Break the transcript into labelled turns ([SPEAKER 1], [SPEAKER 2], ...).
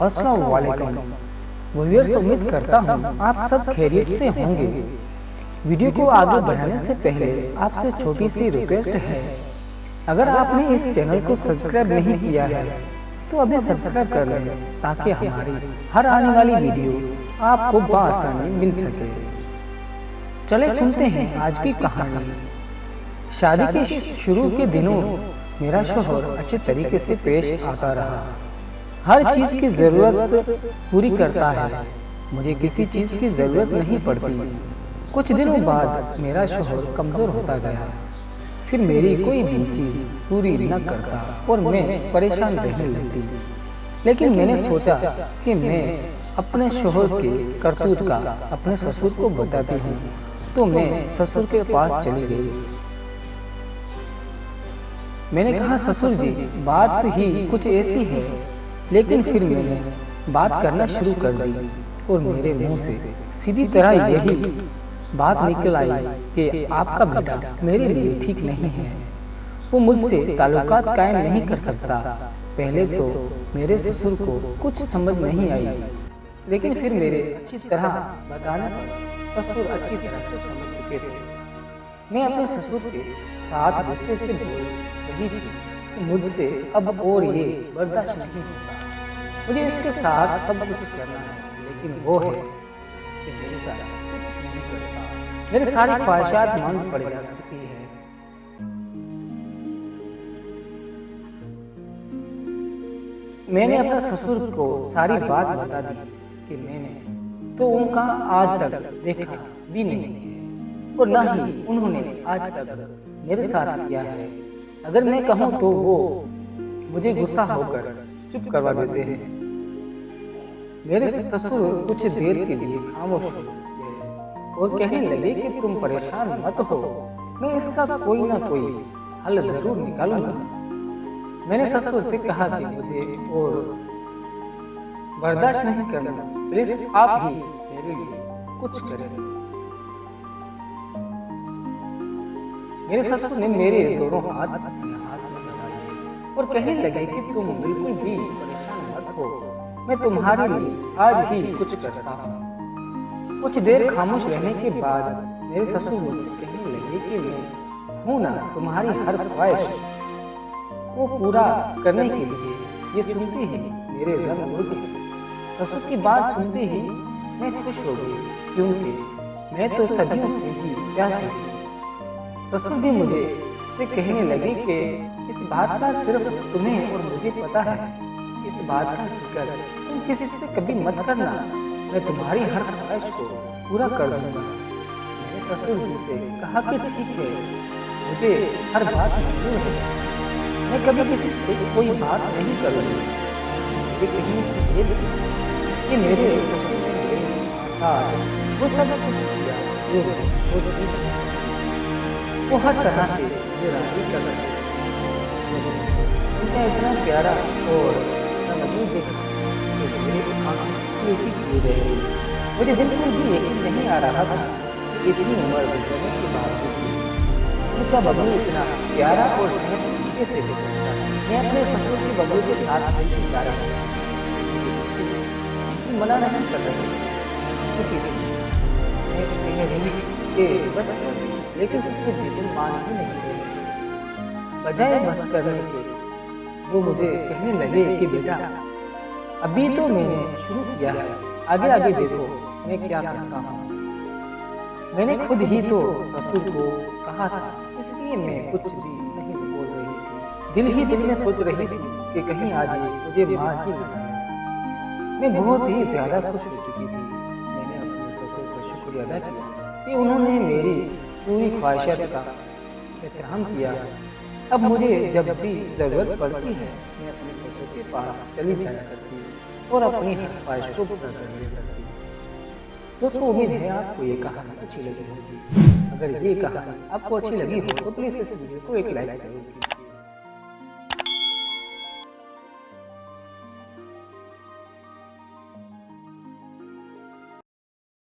[SPEAKER 1] अस्सलाम वालेकुम व्यूअर्स, उम्मीद करता हूँ आप सब खैरियत से होंगे। वीडियो को आगे बढ़ाने से पहले आपसे छोटी सी रिक्वेस्ट है, अगर आपने इस चैनल को सब्सक्राइब नहीं किया है तो अभी सब्सक्राइब कर लें ताकि हमारी हर आने वाली वीडियो आपको बआसानी मिल सके। चले सुनते हैं आज की कहानी। शादी के शुरू के दिनों मेरा शौहर अच्छे तरीके से पेश आता रहा, हर चीज की जरूरत पूरी करता है, मुझे किसी चीज की जरूरत नहीं पड़ती। कुछ दिनों बाद मेरा शौहर कमजोर होता गया, फिर मेरी कोई भी चीज पूरी न करता और मैं परेशान रहने लगती। लेकिन मैंने सोचा कि मैं अपने शौहर के करतूत का अपने ससुर को बताती हूँ, तो मैं ससुर के पास चली गई। मैंने कहा, ससुर जी बात ही कुछ ऐसी है। लेकिन फिर मैंने बात करना शुरू कर दी और मेरे मुंह से सीधी तरह यही बात निकल आई कि आपका बेटा मेरे लिए ठीक नहीं है, वो मुझसे ताल्लुकात कायम नहीं कर सकता। पहले तो मेरे ससुर को कुछ समझ नहीं आई, लेकिन फिर मेरे अच्छी तरह बताने पर ससुर अच्छी तरह से समझ चुके थे। मैं अपने ससुर के साथ गुस्से से बोल रही थी कि मुझसे अब और ये बर्दाश्त नहीं होता, मुझे इसके साथ सब कुछ करना है, लेकिन वो है कि मेरे साथ कुछ नहीं करता। मेरी सारी ख्वाहिशात मंद पड़ जा चुकी है। मैंने अपने ससुर को सारी बात बता दी कि मैंने तो उनका आज तक देखा भी नहीं है और न ही उन्होंने आज तक मेरे साथ किया है। अगर मैं कहूँ तो वो मुझे गुस्सा होकर चुप करवा देते हैं। मेरे ससुर कुछ देर के लिए खामोश हो गए और कहने लगे कि तुम परेशान मत हो, मैं इसका कोई ना कोई हल जरूर निकालूंगा। मैंने ससुर से कहा कि मुझे और बर्दाश्त नहीं करना, प्लीज आप ही मेरे लिए कुछ करें। मेरे ससुर ने मेरे दोनों हाथ अपने हाथ में लगा लिए और कहने लगे कि तुम बिल्कुल भी परेशान मत हो, मैं तुम्हारे लिए आज ही कुछ करता हूँ। कुछ देर खामोश रहने के बाद मेरे ससुर मुझसे कहने लगे कि मैं हूँ ना तुम्हारी हर ख्वाहिश को पूरा करने के लिए। ये सुनते ही मेरे रंग उड़ गए। ससुर की बात सुनते ही मैं खुश हो गई, क्योंकि मैं तो सदियों से ही प्यासी थी। ससुर भी मुझे से कहने लगे कि इस बात का सिर्फ तुम्हें और मुझे पता है, इस बात का जिक्र तुम किसी से कभी मत करना, मैं तुम्हारी हर ख्वाहिश को पूरा कर दूंगा। मैंने ससुर जी से कहा कि ठीक है, मुझे हर बात मंजूर है, मैं कभी किसी से कोई बात नहीं करूँगी। ये कहने की देर थी कि मेरे ससुर ने मेरे साथ वो सब कुछ किया जो मैं वो हर तरह से मुझे राजी कर रहे थे। उनका इतना प्यारा और मजबूत देखा कि मेरी आंखें उल्टी किए रहे। मुझे बिल्कुल भी यकीन नहीं आ रहा था कि इतनी उम्र गुजरने के बाद उनका बबलू इतना प्यारा और सेहत कैसे हो सकता है। मैं अपने ससुर की बबलू के साथ मिलकर जा रहा हूँ, मना नहीं कर रही क्योंकि बस, लेकिन ससुर जी मान ही नहीं रहे। बजाय बस करने के वो मुझे कहने लगे कि बेटा अभी तो मैंने शुरू किया है, आगे आगे देखो मैं क्या करता हूँ। मैंने खुद ही तो ससुर को कहा था, इसलिए मैं कुछ भी नहीं बोल रही थी। दिल ही दिल में सोच रही थी कि कहीं आज मुझे मार ही न डाले। मैं बहुत ही ज्यादा खुश हो चुकी थी। मैंने अपने ससुर का शुक्रिया अदा किया कि उन्होंने मेरी पूरी ख्वाहिशात का एहतराम किया। अब मुझे जब भी जरूरत पड़ती है मैं अपने ससुर के पास चली जाया करती और अपनी हर ख्वाहिश को पूरा कर लिया करती। दोस्तों, उम्मीद है आपको ये कहानी अच्छी लगी होगी। अगर ये कहानी आपको अच्छी लगी हो तो प्लीज इस वीडियो को एक लाइक जरूर कीजिए।